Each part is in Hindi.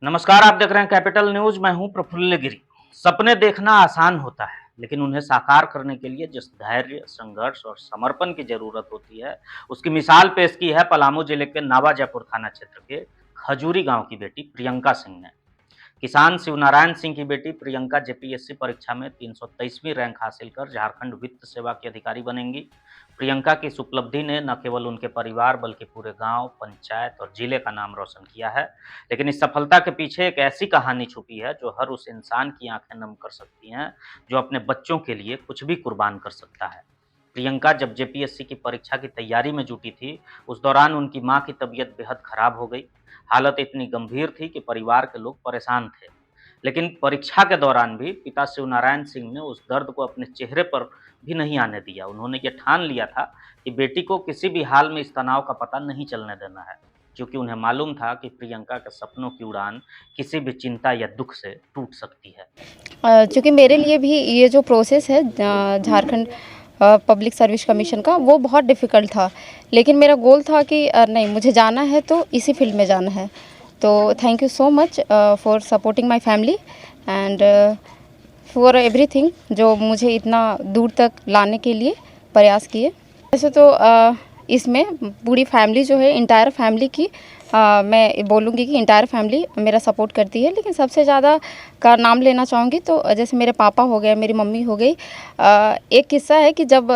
नमस्कार, आप देख रहे हैं कैपिटल न्यूज। मैं हूं प्रफुल्ल गिरी। सपने देखना आसान होता है, लेकिन उन्हें साकार करने के लिए जिस धैर्य, संघर्ष और समर्पण की जरूरत होती है, उसकी मिसाल पेश की है पलामू जिले के नावाजयपुर थाना क्षेत्र के खजूरी गांव की बेटी प्रियंका सिंह ने। किसान शिवनारायण सिंह की बेटी प्रियंका जेपीएससी परीक्षा में 323वीं रैंक हासिल कर झारखंड वित्त सेवा की अधिकारी बनेंगी। प्रियंका की इस उपलब्धि ने न केवल उनके परिवार बल्कि पूरे गांव, पंचायत और जिले का नाम रोशन किया है। लेकिन इस सफलता के पीछे एक ऐसी कहानी छुपी है जो हर उस इंसान की आंखें नम कर सकती हैं जो अपने बच्चों के लिए कुछ भी कुर्बान कर सकता है। प्रियंका जब जेपीएससी की परीक्षा की तैयारी में जुटी थी, उस दौरान उनकी मां की तबीयत बेहद खराब हो गई। हालत इतनी गंभीर थी कि परिवार के लोग परेशान थे। लेकिन परीक्षा के दौरान भी पिता शिवनारायण सिंह ने उस दर्द को अपने चेहरे पर भी नहीं आने दिया। उन्होंने ये ठान लिया था कि बेटी को किसी भी हाल में इस तनाव का पता नहीं चलने देना है, क्योंकि उन्हें मालूम था कि प्रियंका के सपनों की उड़ान किसी भी चिंता या दुख से टूट सकती है। चूँकि मेरे लिए भी ये जो प्रोसेस है झारखंड पब्लिक सर्विस कमीशन का, वो बहुत डिफ़िकल्ट था, लेकिन मेरा गोल था कि नहीं, मुझे जाना है तो इसी फील्ड में जाना है। तो thank you so much for supporting my family and for everything, जो मुझे इतना दूर तक लाने के लिए प्रयास किए। वैसे तो इसमें पूरी फैमिली जो है, इंटायर फैमिली की मैं बोलूँगी कि इंटायर फैमिली मेरा सपोर्ट करती है, लेकिन सबसे ज़्यादा का नाम लेना चाहूँगी तो जैसे मेरे पापा हो गए, मेरी मम्मी हो गई। एक किस्सा है कि जब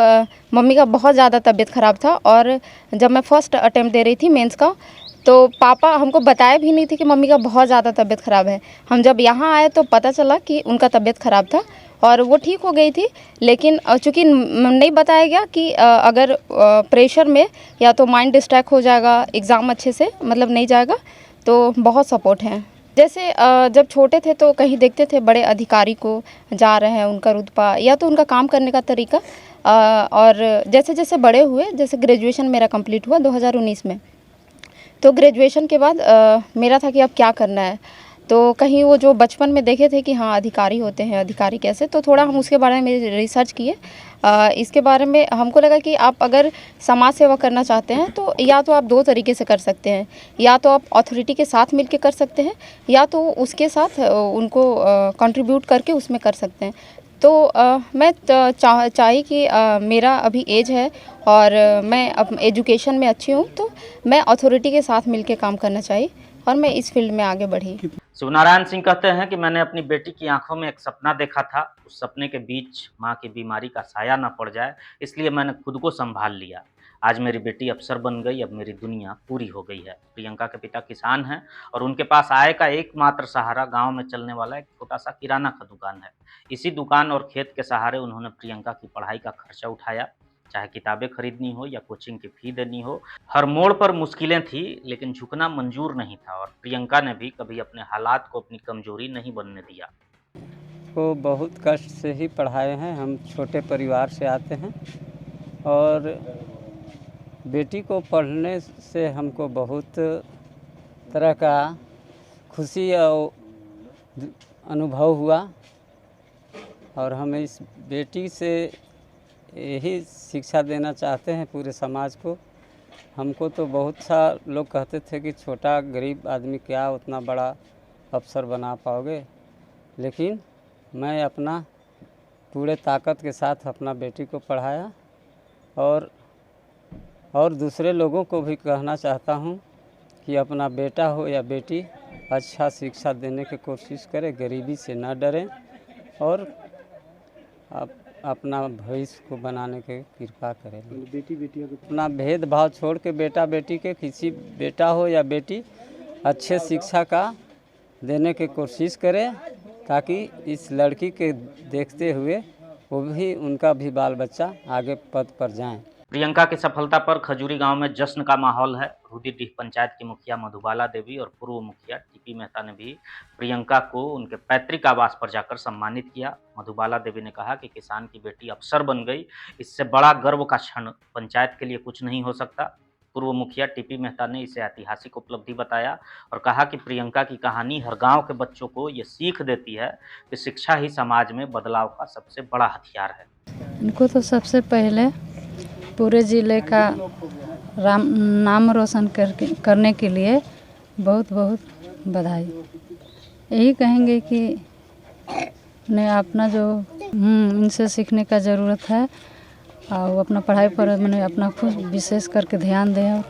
मम्मी का बहुत ज़्यादा तबीयत ख़राब था और जब मैं फ़र्स्ट अटेम्प्ट दे रही थी मेंस का, तो पापा हमको बताया भी नहीं थी कि मम्मी का बहुत ज़्यादा तबीयत ख़राब है। हम जब यहाँ आए तो पता चला कि उनका तबीयत ख़राब था और वो ठीक हो गई थी, लेकिन चूँकि नहीं बताया गया कि अगर प्रेशर में या तो माइंड डिस्ट्रैक्ट हो जाएगा, एग्ज़ाम अच्छे से मतलब नहीं जाएगा, तो बहुत सपोर्ट है। जैसे जब छोटे थे तो कहीं देखते थे बड़े अधिकारी को जा रहे हैं, उनका रुतबा या तो उनका काम करने का तरीका, और जैसे जैसे बड़े हुए, जैसे ग्रेजुएशन मेरा कंप्लीट हुआ 2019 में, तो ग्रेजुएशन के बाद मेरा था कि अब क्या करना है। तो कहीं वो जो बचपन में देखे थे कि हाँ अधिकारी होते हैं, अधिकारी कैसे, तो थोड़ा हम उसके बारे में रिसर्च किए। इसके बारे में हमको लगा कि आप अगर समाज सेवा करना चाहते हैं तो या तो आप दो तरीके से कर सकते हैं, या तो आप अथॉरिटी के साथ मिलकर कर सकते हैं, या तो उसके साथ उनको कंट्रीब्यूट करके उसमें कर सकते हैं। तो मैं चाही कि मेरा अभी एज है और मैं अब एजुकेशन में अच्छी हूँ, तो मैं अथॉरिटी के साथ मिलके काम करना चाहिए और मैं इस फील्ड में आगे बढ़ी। शिवनारायण सिंह कहते हैं कि मैंने अपनी बेटी की आंखों में एक सपना देखा था। उस सपने के बीच मां की बीमारी का साया न पड़ जाए, इसलिए मैंने खुद को संभाल लिया। आज मेरी बेटी अफसर बन गई, अब मेरी दुनिया पूरी हो गई है। प्रियंका के पिता किसान हैं और उनके पास आय का एकमात्र सहारा गांव में चलने वाला एक छोटा सा किराना का दुकान है। इसी दुकान और खेत के सहारे उन्होंने प्रियंका की पढ़ाई का खर्चा उठाया, चाहे किताबें खरीदनी हो या कोचिंग की फी देनी हो। हर मोड़ पर मुश्किलें थी, लेकिन झुकना मंजूर नहीं था और प्रियंका ने भी कभी अपने हालात को अपनी कमजोरी नहीं बनने दिया। को बहुत कष्ट से ही पढ़ाए हैं। हम छोटे परिवार से आते हैं और बेटी को पढ़ने से हमको बहुत तरह का खुशी और अनुभव हुआ और हम इस बेटी से यही शिक्षा देना चाहते हैं पूरे समाज को। हमको तो बहुत सा लोग कहते थे कि छोटा गरीब आदमी क्या उतना बड़ा अफसर बना पाओगे, लेकिन मैं अपना पूरे ताकत के साथ अपना बेटी को पढ़ाया और दूसरे लोगों को भी कहना चाहता हूँ कि अपना बेटा हो या बेटी अच्छा शिक्षा देने की कोशिश करें, गरीबी से न डरें और अपना भविष्य को बनाने की कृपा करें। बेटी अपना भेदभाव छोड़ के बेटा बेटी के, किसी बेटा हो या बेटी, अच्छे शिक्षा का देने की कोशिश करें, ताकि इस लड़की के देखते हुए वो भी, उनका भी बाल बच्चा आगे पद पर जाएं। प्रियंका की सफलता पर खजूरी गांव में जश्न का माहौल है। रूदीडीह पंचायत की मुखिया मधुबाला देवी और पूर्व मुखिया टीपी मेहता ने भी प्रियंका को उनके पैतृक आवास पर जाकर सम्मानित किया। मधुबाला देवी ने कहा कि किसान की बेटी अफसर बन गई, इससे बड़ा गर्व का क्षण पंचायत के लिए कुछ नहीं हो सकता। पूर्व मुखिया टीपी मेहता ने इसे ऐतिहासिक उपलब्धि बताया और कहा कि प्रियंका की कहानी हर गांव के बच्चों को ये सीख देती है कि शिक्षा ही समाज में बदलाव का सबसे बड़ा हथियार है। इनको तो सबसे पहले पूरे ज़िले का नाम रोशन करने के लिए बहुत बहुत बधाई। यही कहेंगे कि उन्हें अपना जो इनसे सीखने का ज़रूरत है और वो अपना पढ़ाई पर मैंने अपना खुद विशेष करके ध्यान दें।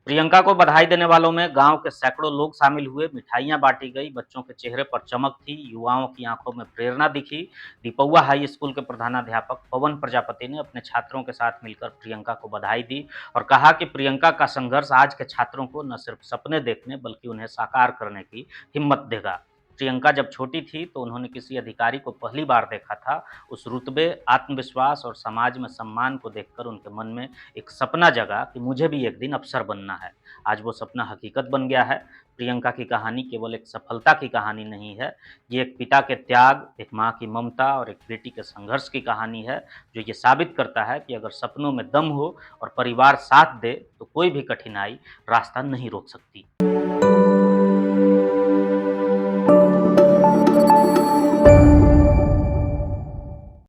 प्रियंका को बधाई देने वालों में गांव के सैकड़ों लोग शामिल हुए, मिठाइयां बांटी गई, बच्चों के चेहरे पर चमक थी, युवाओं की आंखों में प्रेरणा दिखी। दीपौआ हाई स्कूल के प्रधानाध्यापक पवन प्रजापति ने अपने छात्रों के साथ मिलकर प्रियंका को बधाई दी और कहा कि प्रियंका का संघर्ष आज के छात्रों को न सिर्फ सपने देखने बल्कि उन्हें साकार करने की हिम्मत देगा। प्रियंका जब छोटी थी तो उन्होंने किसी अधिकारी को पहली बार देखा था। उस रुतबे, आत्मविश्वास और समाज में सम्मान को देखकर उनके मन में एक सपना जगा कि मुझे भी एक दिन अफसर बनना है। आज वो सपना हकीकत बन गया है। प्रियंका की कहानी केवल एक सफलता की कहानी नहीं है, ये एक पिता के त्याग, एक माँ की ममता और एक बेटी के संघर्ष की कहानी है, जो ये साबित करता है कि अगर सपनों में दम हो और परिवार साथ दे तो कोई भी कठिनाई रास्ता नहीं रोक सकती।